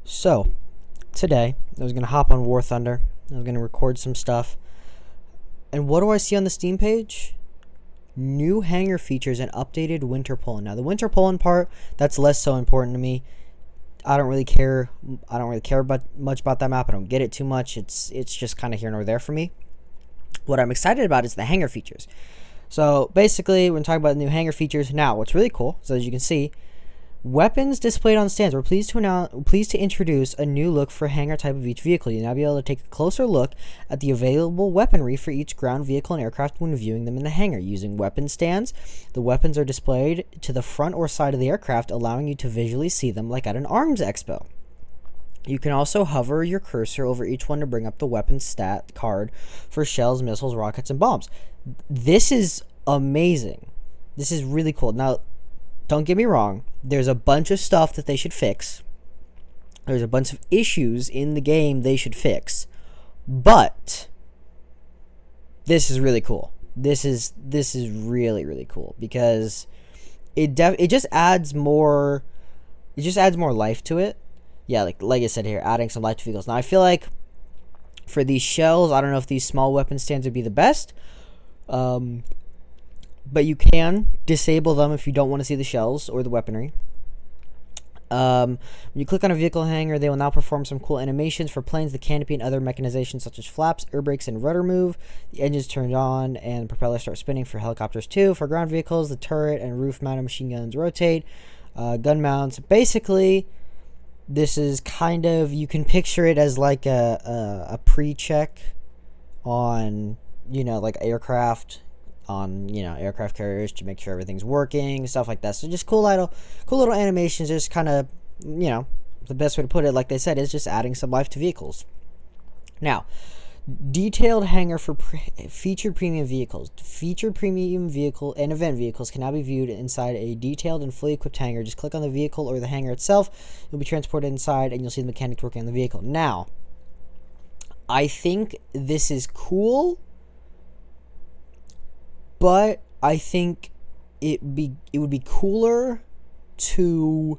So, today, I was going to hop on War Thunder. I was going to record some stuff. And what do I see on the Steam page? New hangar features and updated winter Poland. Now, the winter Poland part, that's less so important to me. I don't really care. I don't really care much about that map. I don't get it too much. It's just kind of here nor there for me. What I'm excited about is the hangar features. So, basically, we're going to talk about the new hangar features. Now, what's really cool, so as you can see, weapons displayed on stands. We're pleased to introduce a new look for hangar type of each vehicle. You'll now be able to take a closer look at the available weaponry for each ground vehicle and aircraft when viewing them in the hangar. Using weapon stands, the weapons are displayed to the front or side of the aircraft, allowing you to visually see them like at an arms expo. You can also hover your cursor over each one to bring up the weapon stat card for shells, missiles, rockets, and bombs. This is amazing. This is really cool. Now, don't get me wrong, there's a bunch of stuff that they should fix. There's a bunch of issues in the game they should fix. But this is really cool. This is really, really cool because it just adds more life to it. Yeah, like I said here, adding some life to vehicles. Now I feel like for these shells, I don't know if these small weapon stands would be the best. But you can disable them if you don't want to see the shells or the weaponry. When you click on a vehicle hangar, they will now perform some cool animations for planes, the canopy, and other mechanizations such as flaps, air brakes, and rudder move. The engine's turned on and propellers start spinning for helicopters too. For ground vehicles, the turret and roof-mounted machine guns rotate. Gun mounts. Basically, this is kind of, you can picture it as like a pre-check on, like aircraft, on aircraft carriers to make sure everything's working, stuff like that. So just cool little animations. Just kind of, the best way to put it, like they said, is just adding some life to vehicles. Now, detailed hangar for featured premium vehicles. Featured premium vehicle and event vehicles can now be viewed inside a detailed and fully equipped hangar. Just click on the vehicle or the hangar itself. You'll be transported inside and you'll see the mechanics working on the vehicle. Now, I think this is cool, but I think it would be cooler to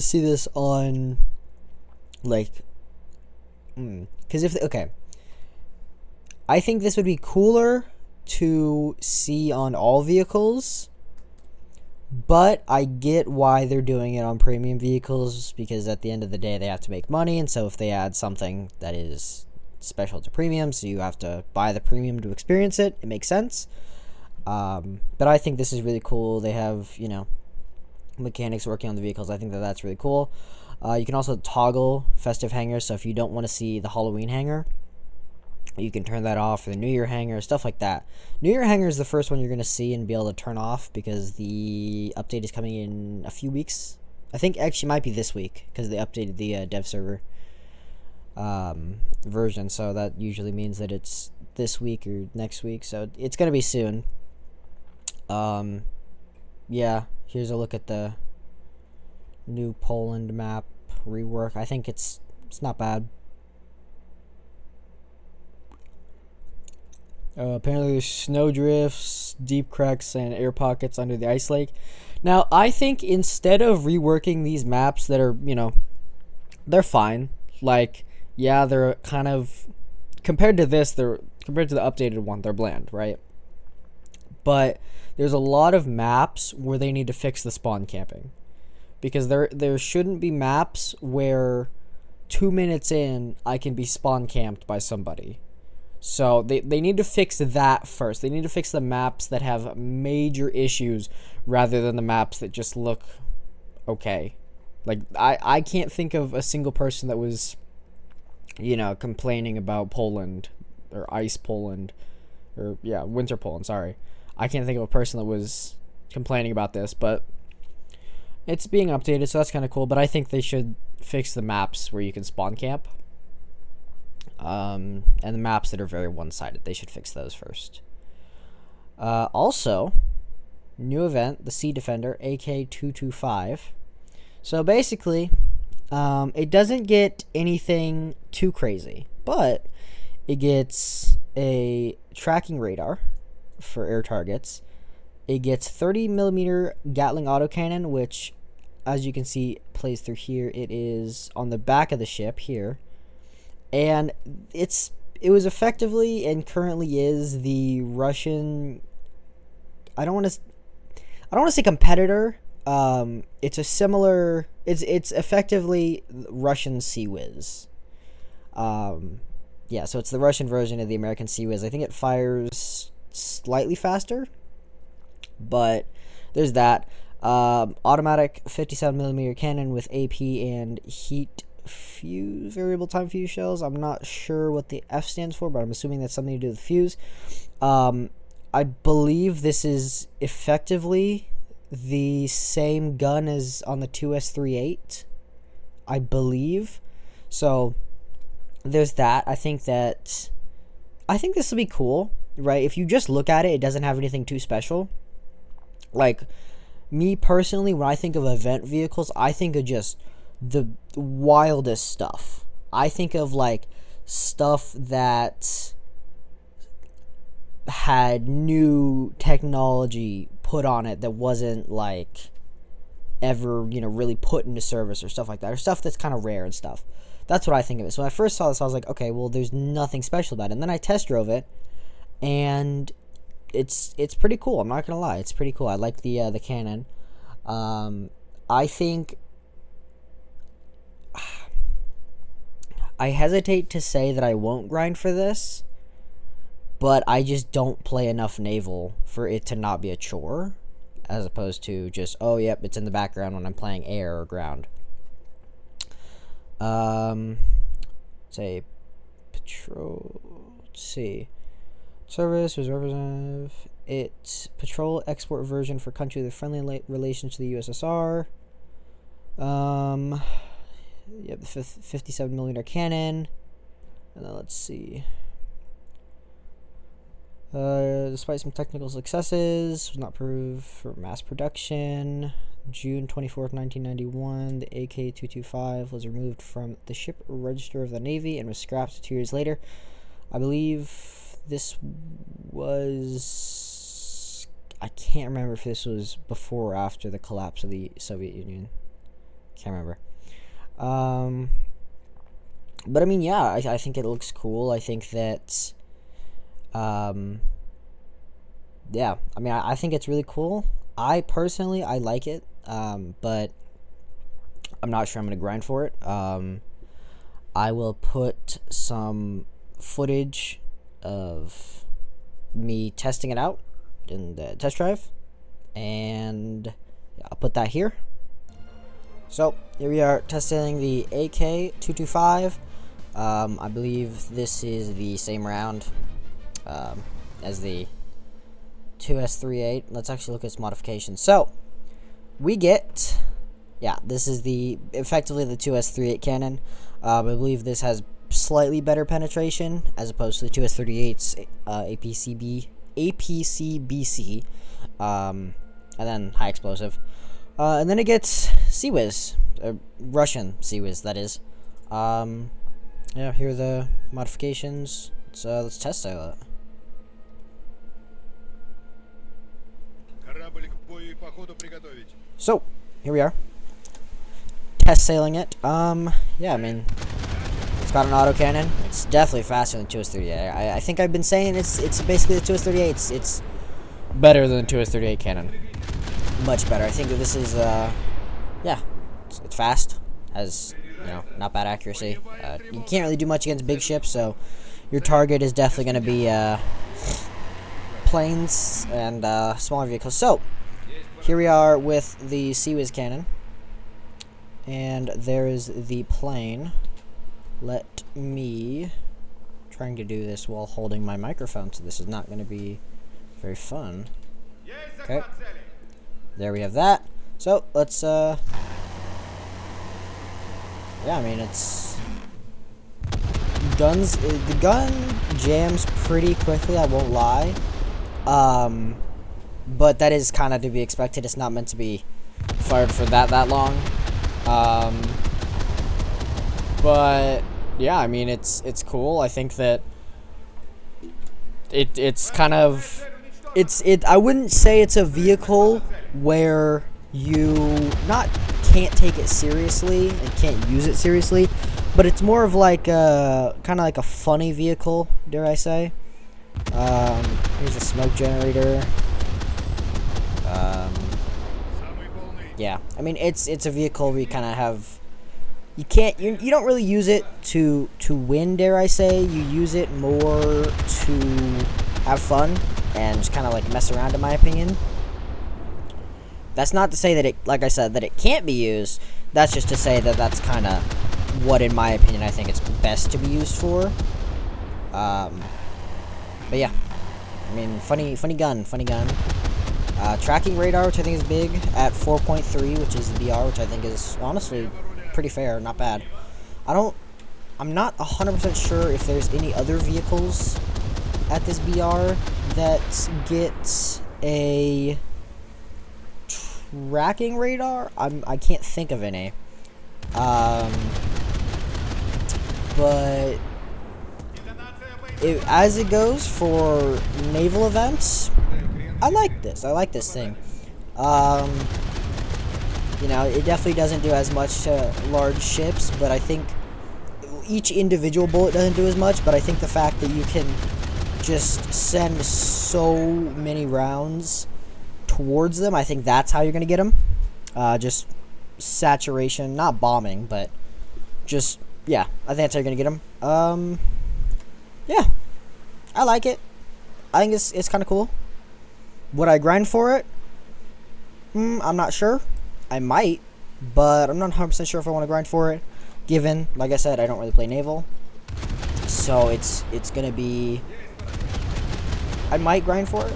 see this on, like, because I think this would be cooler to see on all vehicles, but I get why they're doing it on premium vehicles, because at the end of the day they have to make money, and so if they add something that is special to premium, so you have to buy the premium to experience it, it makes sense. But I think this is really cool. They have, mechanics working on the vehicles. I think that's really cool. You can also toggle festive hangars, so if you don't want to see the Halloween hangar, you can turn that off, for the New Year hangar, stuff like that. New Year hangar is the first one you're going to see and be able to turn off, because the update is coming in a few weeks. I think actually might be this week, because they updated the dev server version, so that usually means that it's this week or next week, so it's going to be soon. Yeah, here's a look at the new Poland map rework. I think it's not bad. Apparently there's snow drifts, deep cracks, and air pockets under the ice lake. Now, I think instead of reworking these maps that are, they're fine. Like, yeah, they're kind of, compared to the updated one, they're bland, right? But there's a lot of maps where they need to fix the spawn camping, because there shouldn't be maps where 2 minutes in I can be spawn camped by somebody. So they need to fix that first. They need to fix the maps that have major issues rather than the maps that just look okay. Like, I can't think of a single person that was, complaining about Poland, or Ice Poland, or, Winter Poland, sorry. I can't think of a person that was complaining about this, but it's being updated, so that's kind of cool. But I think they should fix the maps where you can spawn camp. And the maps that are very one-sided, they should fix those first. Also, new event, the Sea Defender, AK-225. So basically, it doesn't get anything too crazy, but it gets a tracking radar for air targets, It gets 30 millimeter Gatling autocannon, which, as you can see, plays through here. It is on the back of the ship here, and it was effectively and currently is the Russian. I don't want to say competitor. It's a similar. It's effectively Russian Sea Whiz. Yeah, so it's the Russian version of the American Sea Whiz. I think it fires slightly faster, but there's that. Automatic 57 millimeter cannon with AP and heat fuse, variable time fuse shells. I'm not sure what the F stands for, but I'm assuming that's something to do with fuse. I believe this is effectively the same gun as on the 2S38, I believe. So there's that. I think this will be cool, right? If you just look at it, it doesn't have anything too special. Like, me personally, when I think of event vehicles, I think of just the wildest stuff. I think of, like, stuff that had new technology put on it that wasn't, like, ever, really put into service or stuff like that. Or stuff that's kind of rare and stuff. That's what I think of it. So when I first saw this, I was like, okay, well, there's nothing special about it. And then I test drove it, and it's pretty cool. I'm not gonna lie, it's pretty cool. I like the cannon. I think I hesitate to say that I won't grind for this, but I just don't play enough naval for it to not be a chore, as opposed to just, oh yep, it's in the background when I'm playing air or ground. Say patrol. Let's see. Service was representative. It's patrol export version for country with friendly relations to the USSR. Yep, the 57 millimeter cannon. And then let's see. Despite some technical successes, was not approved for mass production. June 24th, 1991, the AK-225 was removed from the ship register of the Navy and was scrapped 2 years later. I believe this was... I can't remember if this was before or after the collapse of the Soviet Union. Can't remember. But I mean, yeah, I think it looks cool. I think that... yeah, I mean, I think it's really cool. I personally like it, but I'm not sure I'm going to grind for it. I will put some footage of me testing it out in the test drive, and yeah, I'll put that here. So, here we are testing the AK-225. I believe this is the same round as the 2S38. Let's actually look at its modifications. So, we get, yeah, this is effectively the 2S38 cannon. I believe this has slightly better penetration as opposed to the 2S38's APCBC, and then high explosive. And then it gets Sea Whiz, Russian Sea Whiz, that is. Yeah, here are the modifications. Let's test sail it. So, here we are. Test sailing it. Yeah, I mean, it's got an autocannon. It's definitely faster than 2S38. I think I've been saying it's basically the 2S38. It's better than the 2S38 cannon. Much better. I think that this is, yeah, it's fast. Has, not bad accuracy. You can't really do much against big ships, so your target is definitely going to be, planes and, smaller vehicles. So, here we are with the Sea Whiz cannon. And there is the plane. Let me... trying to do this while holding my microphone, so this is not going to be very fun. Okay. There we have that. So, let's, yeah, I mean, it's... the gun jams pretty quickly, I won't lie. But that is kind of to be expected. It's not meant to be fired for that long. But yeah, I mean, it's cool. I think that it's kind of I wouldn't say it's a vehicle where you not can't take it seriously and can't use it seriously, but it's more of like a kind of like a funny vehicle, dare I say. Here's a smoke generator. Yeah, I mean it's a vehicle where you kind of have you don't really use it to win, dare I say. You use it more to have fun and just kind of like mess around, in my opinion. That's not to say that it, like I said, that it can't be used. That's just to say that that's kind of what, in my opinion, I think it's best to be used for. But yeah, I mean, funny gun. Tracking radar, which I think is big, at 4.3, which is the BR, which I think is honestly pretty fair, not bad. I'm not 100% sure if there's any other vehicles at this BR that get a tracking radar. I can't think of any. But as it goes for naval events, I like this. I like this thing. You know, it definitely doesn't do as much to large ships, but I think each individual bullet doesn't do as much, but I think the fact that you can just send so many rounds towards them, I think that's how you're going to get them. Just saturation, not bombing, but just, yeah, I think that's how you're going to get them. Yeah, I like it. I think it's kind of cool. Would I grind for it? I'm not sure. I might, but I'm not 100% sure if I want to grind for it, given, like I said, I don't really play naval. So it's going to be, I might grind for it,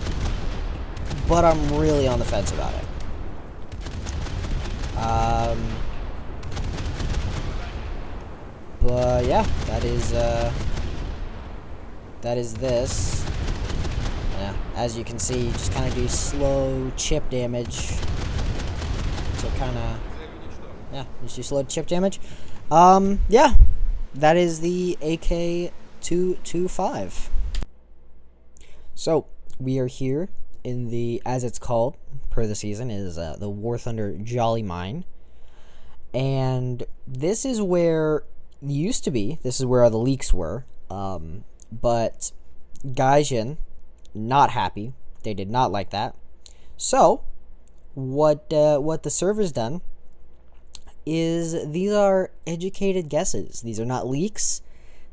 but I'm really on the fence about it. But yeah, that is this. Yeah, as you can see, you just kind of do slow chip damage. So kind of, yeah, just do slow chip damage. Yeah, that is the AK-225. So we are here in the, as it's called per the season, is the War Thunder Jolly Mine, and this is where used to be. This is where all the leaks were. But Gaijin, not happy. They did not like that. So what the server's done is, these are educated guesses. These are not leaks.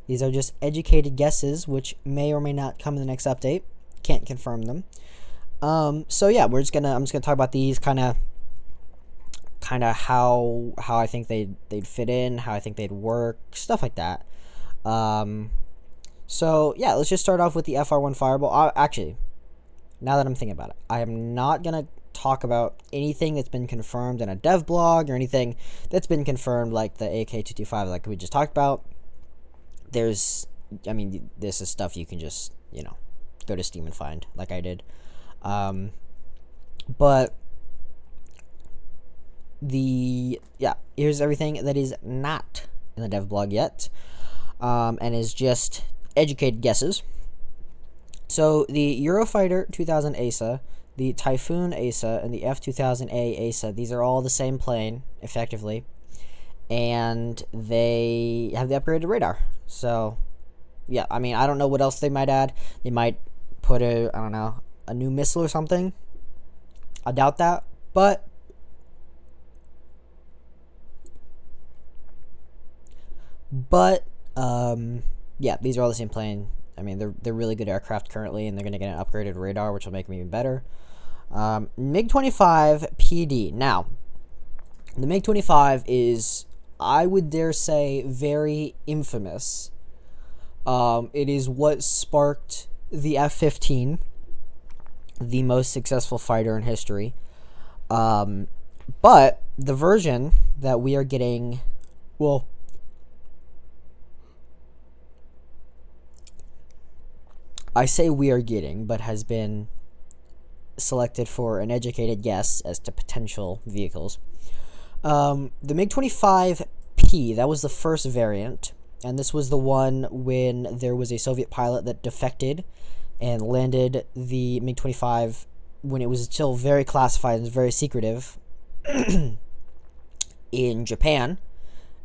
These are just educated guesses, which may or may not come in the next update. Can't confirm them. So yeah, I'm just gonna talk about these kind of how I think they'd fit in, how I think they'd work, stuff like that. So yeah, let's just start off with the FR1 Fireball. Actually, now that I'm thinking about it, I am not gonna talk about anything that's been confirmed in a dev blog or anything that's been confirmed, like the AK-225, like we just talked about. This is stuff you can just, go to Steam and find, like I did. But here's everything that is not in the dev blog yet, and is just educated guesses. So the Eurofighter 2000 ASA, the Typhoon ASA, and the F-2000A ASA, these are all the same plane, effectively, and they have the upgraded radar. So yeah, I mean, I don't know what else they might add. They might put a new missile or something. I doubt that, but yeah, these are all the same plane. I mean, they're really good aircraft currently, and they're gonna get an upgraded radar, which will make them even better. MiG-25 PD. Now, the MiG-25 is, I would dare say, very infamous. It is what sparked the F-15, the most successful fighter in history. But the version that we are getting, well, I say we are getting, but has been selected for an educated guess as to potential vehicles. The MiG-25P, that was the first variant, and this was the one when there was a Soviet pilot that defected and landed the MiG-25 when it was still very classified and very secretive in Japan,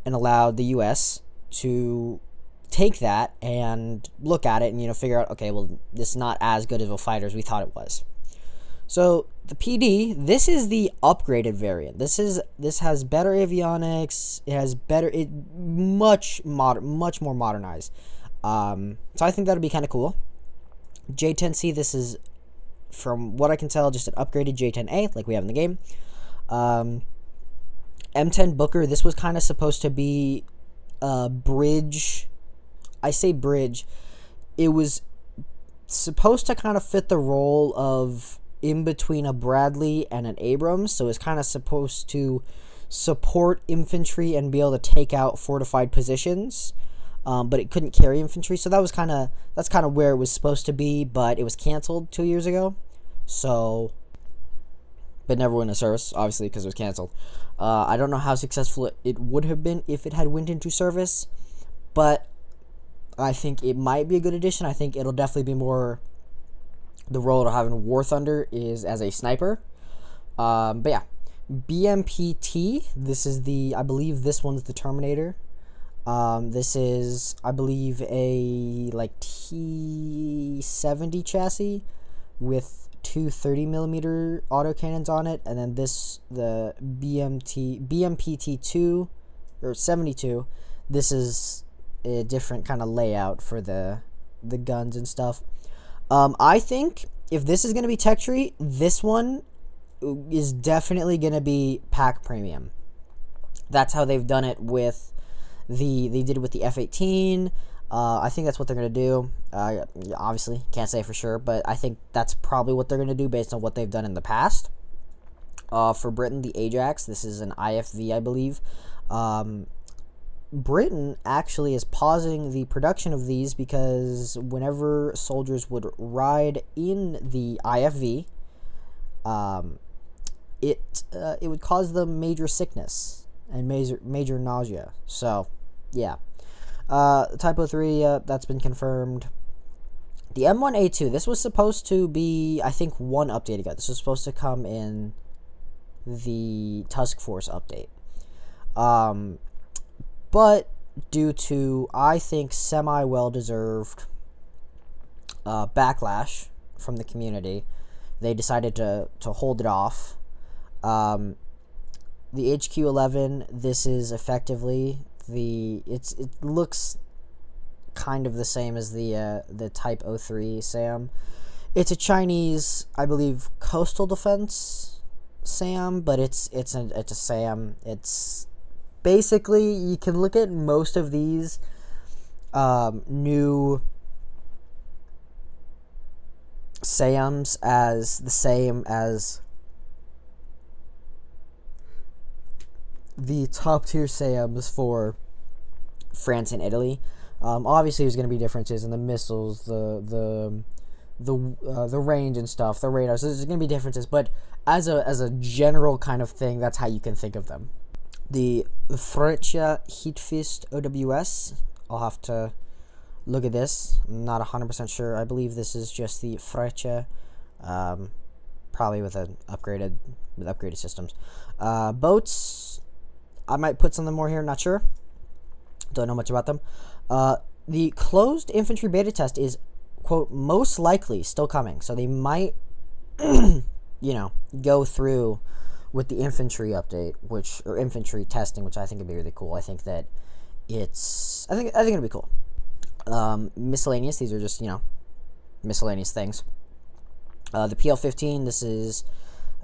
and allowed the U.S. to take that and look at it and figure out, okay, well, this is not as good of a fighter as we thought it was. So the PD, this is the upgraded variant. This has better avionics. It has much more modernized. So I think that'll be kind of cool. J-10C, this is, from what I can tell, just an upgraded J-10A like we have in the game. M10 Booker, this was kind of supposed to be a bridge. I say bridge. It was supposed to kind of fit the role of in between a Bradley and an Abrams, so it's kind of supposed to support infantry and be able to take out fortified positions, but it couldn't carry infantry, so that's kind of where it was supposed to be, but it was canceled 2 years ago, so, but never went into service, obviously, because it was canceled. I don't know how successful it would have been if it had went into service, but I think it might be a good addition. I think it'll definitely be more the role of having War Thunder is as a sniper. But yeah, BMPT, this is I believe this one's the Terminator. This is, I believe, a like T-70 chassis with two 30mm autocannons on it, and then the BMPT-2 or 72. This is a different kind of layout for the guns and stuff. I think if this is going to be tech tree, this one is definitely going to be pack premium. That's how they've done it with they did it with the F-18. I think that's what they're going to do. Obviously, can't say for sure, but I think that's probably what they're going to do based on what they've done in the past. For Britain, the Ajax, this is an IFV, I believe. Britain actually is pausing the production of these because whenever soldiers would ride in the IFV, it would cause them major sickness and major nausea. So, yeah. Typo 3, that's been confirmed. The M1A2, this was supposed to be, I think, one update ago. This was supposed to come in the Task Force update. But due to, I think, semi-well-deserved backlash from the community, they decided to hold it off. The HQ-11, this is effectively it looks kind of the same as the Type 03 SAM. It's a Chinese, I believe, coastal defense SAM, but it's a SAM. It's basically, you can look at most of these new SAMs as the same as the top tier SAMs for France and Italy. Obviously, there's going to be differences in the missiles, the range and stuff, the radars. There's going to be differences, but as a general kind of thing, that's how you can think of them. The Freccia Heatfist OWS, I'll have to look at this. I'm not 100% sure. I believe this is just the Freccia, probably with upgraded systems. Boats, I might put something more here, not sure. Don't know much about them. The closed infantry beta test is, quote, most likely still coming. So they might, go through with the infantry update, or infantry testing, which I think would be really cool. I think that I think it'll be cool. Miscellaneous, these are just, miscellaneous things. The PL-15, this is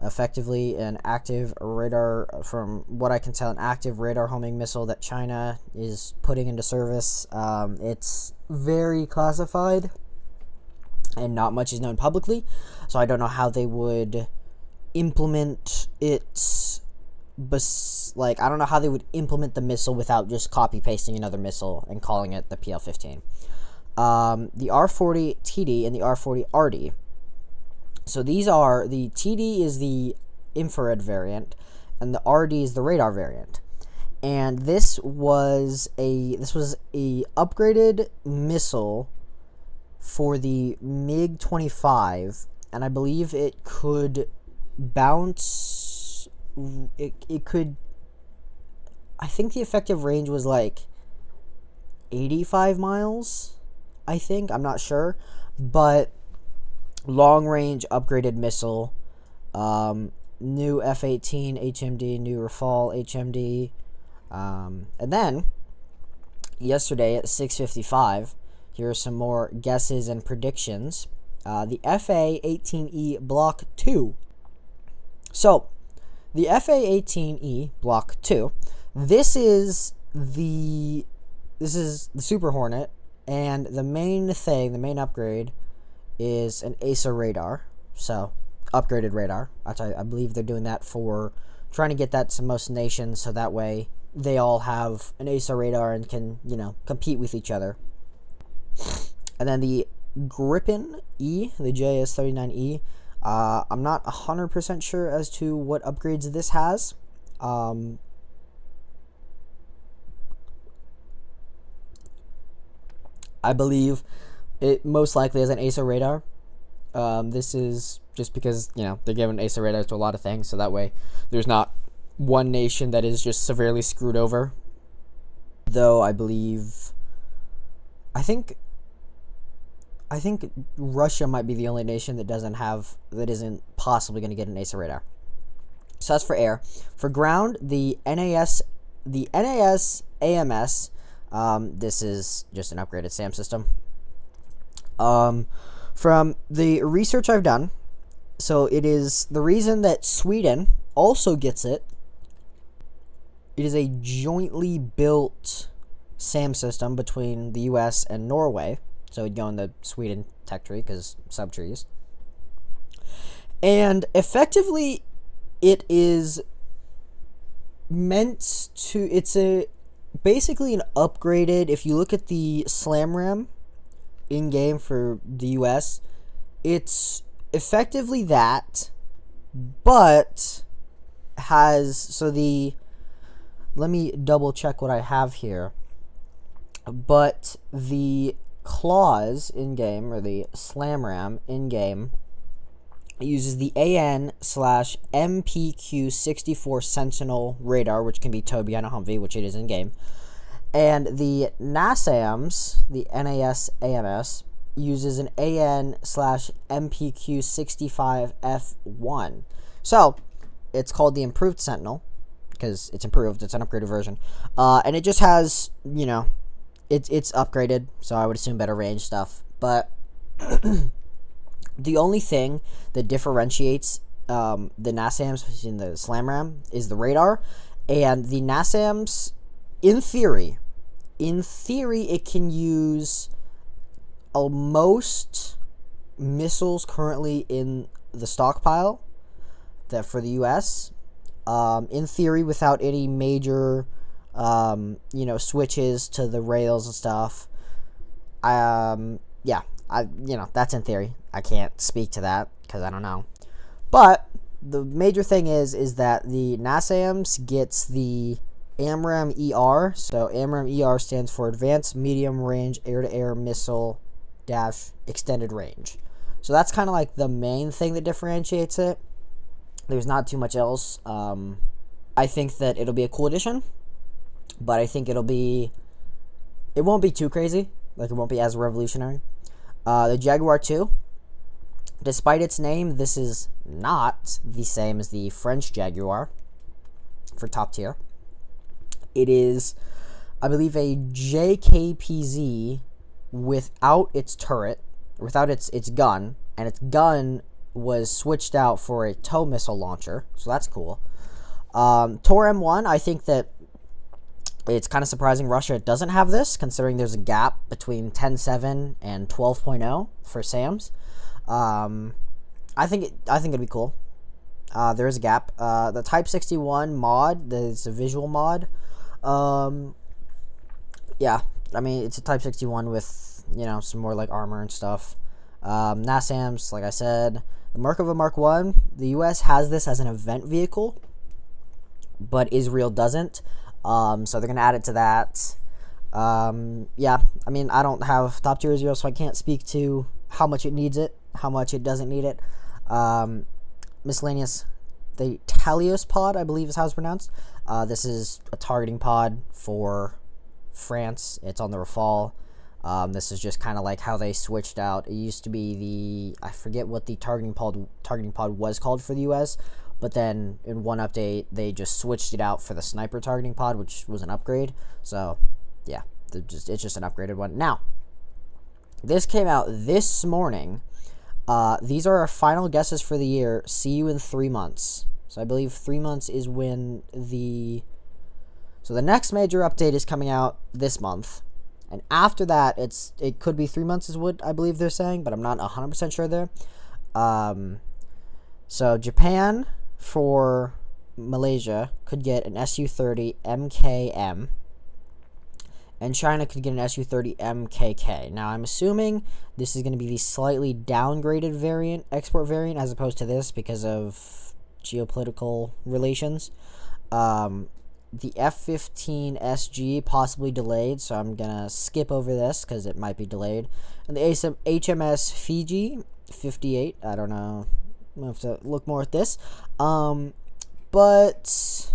effectively an active radar, from what I can tell, an active radar homing missile that China is putting into service. It's very classified, and not much is known publicly, so I don't know how they would implement it. I don't know how they would implement the missile without just copy pasting another missile and calling it the PL-15. The R-40 TD and the R-40 RD. So the TD is the infrared variant, and the RD is the radar variant. And this was a upgraded missile for the MiG-25, and I believe it could bounce. It could. I think the effective range was like 85 miles. I think, I'm not sure, but long range upgraded missile, new F-18 HMD, new Rafale HMD, and then yesterday at 6:55, here are some more guesses and predictions. The F-18E Block 2. So, the F-18E Block 2, this is the Super Hornet, and the main upgrade is an ASA radar. So, upgraded radar. I believe they're doing that for trying to get that to most nations, so that way they all have an ASA radar and can, compete with each other. And then the Gripen E, the JS-39E, I'm not 100% sure as to what upgrades this has. I believe it most likely has an ASA radar. This is just because, they're giving ASA radar to a lot of things, so that way there's not one nation that is just severely screwed over. Though I think Russia might be the only nation that isn't possibly going to get an ASA radar. So that's for air. For ground, the NAS AMS. This is just an upgraded SAM system. From the research I've done, so it is the reason that Sweden also gets it. It is a jointly built SAM system between the U.S. and Norway. So it'd go in the Sweden tech tree because subtrees. And effectively, it is meant to. It's basically an upgraded. If you look at the Slam Ram in game for the U.S., it's effectively that, but has let me double check what I have here. But the claws in game, or the Slam Ram in game, uses the AN/MPQ-64 Sentinel radar, which can be towed behind a Humvee, which it is in game. And the NASAMS, the NAS-AMS, uses an AN/MPQ-65F1. So, it's called the Improved Sentinel, because it's improved, it's an upgraded version. And it just has, it's upgraded, so I would assume better range stuff. But the only thing that differentiates the NASAMS in the Slam Ram is the radar. And the NASAMS, in theory, it can use most missiles currently in the stockpile that for the U.S. In theory, without any major switches to the rails and stuff. That's in theory. I can't speak to that because I don't know. But the major thing is that the NASAMS gets the AMRAAM ER. So AMRAAM ER stands for Advanced Medium Range Air-to-Air Missile Extended Range. So that's kind of like the main thing that differentiates it. There's not too much else. I think that it'll be a cool addition, but I think it won't be too crazy. Like, it won't be as revolutionary. The Jaguar 2, despite its name, this is not the same as the French Jaguar for top tier. It is, I believe, a JKPZ without its turret, without its gun, and its gun was switched out for a tow missile launcher, so that's cool. Tor M1, I think that it's kind of surprising Russia doesn't have this, considering there's a gap between 10.7 and 12.0 for SAMs. I think it'd be cool. There is a gap. The Type 61 mod, there's a visual mod. Yeah, I mean, it's a Type 61 with, some more like armor and stuff. NASAMS, like I said. The Merkava Mark 1, the US has this as an event vehicle, but Israel doesn't. So they're going to add it to that. Yeah, I mean, I don't have top tier 0, so I can't speak to how much it needs it, how much it doesn't need it. Miscellaneous, the Talios pod, I believe is how it's pronounced. This is a targeting pod for France. It's on the Rafale. This is just kind of like how they switched out. It used to be I forget what the targeting pod was called for the US, but then in one update they just switched it out for the sniper targeting pod, which was an upgrade. So yeah, it's just an upgraded one. Now, this came out this morning. These are our final guesses for the year. See you in 3 months. So I believe 3 months is when the next major update is coming out this month. And after that, it could be 3 months is what I believe they're saying, but I'm not 100% sure there. So Japan for Malaysia could get an Su-30 MKM, and China could get an Su-30 MKK. Now, I'm assuming this is going to be the slightly downgraded export variant, as opposed to this because of geopolitical relations. The F-15 SG possibly delayed, so I'm going to skip over this because it might be delayed. And the HMS Fiji 58, I don't know. I'm going to have to look more at this. But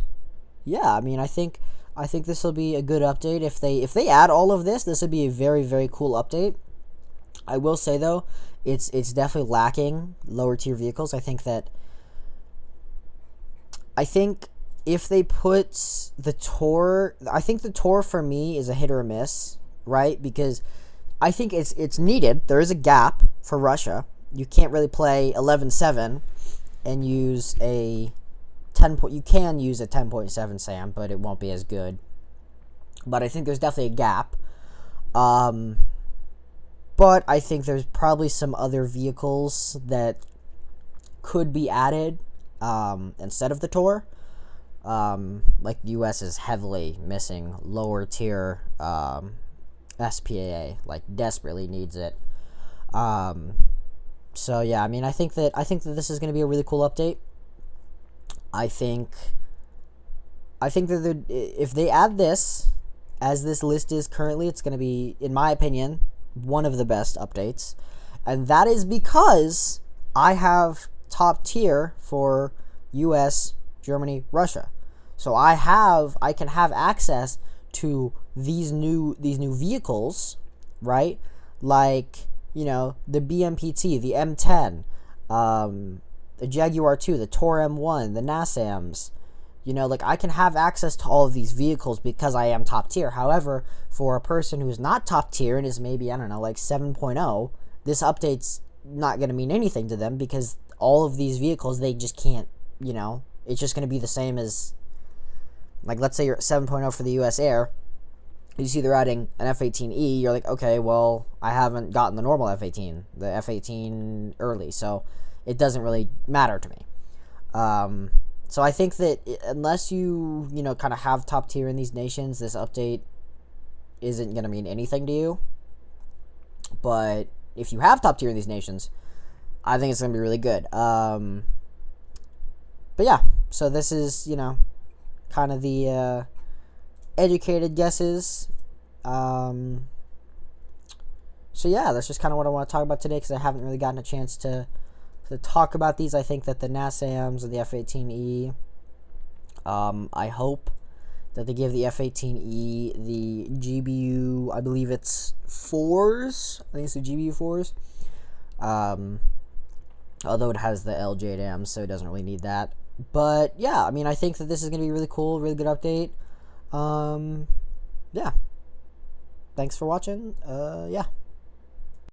yeah, I mean, I think this will be a good update. If they add all of this would be a very, very cool update. I will say though, it's definitely lacking lower tier vehicles. I think if they put the Tor, I think the Tor for me is a hit or a miss, right? Because I think it's needed. There is a gap for Russia. You can't really play 11.7 and use a 10 point. You can use a 10.7 SAM, but it won't be as good. But I think there's definitely a gap. But I think there's probably some other vehicles that could be added instead of the Tor. Like the US is heavily missing lower tier SPAA, like desperately needs it. So yeah, I mean, I think that this is going to be a really cool update. I think that if they add this, as this list is currently, it's going to be, in my opinion, one of the best updates. And that is because I have top tier for US, Germany, Russia. So I can have access to these new vehicles, right? Like, you know, the BMPT, the M10, the Jaguar 2, the Tor M1, the NASAMs. You know, like, I can have access to all of these vehicles because I am top tier. However, for a person who's not top tier and is maybe, I don't know, like 7.0, this update's not going to mean anything to them because all of these vehicles, they just can't, you know, it's just going to be the same as, like, let's say you're at 7.0 for the US Air. You see they're adding an F-18E, you're like, okay, well, I haven't gotten the normal F-18, the F-18 early, so it doesn't really matter to me. So I think that unless you know, kind of have top tier in these nations, this update isn't going to mean anything to you. But if you have top tier in these nations, I think it's going to be really good. But yeah, so this is, you know, kind of the educated guesses. So yeah, that's just kind of what I want to talk about today because I haven't really gotten a chance to talk about these. I think that the NASAMs and the F-18E, I hope that they give the F-18E the GBU, I believe it's 4s. I think it's the GBU 4s. Although it has the LJDAM, so it doesn't really need that. But yeah, I mean, I think that this is going to be really cool, really good update. Yeah. Thanks for watching. Yeah.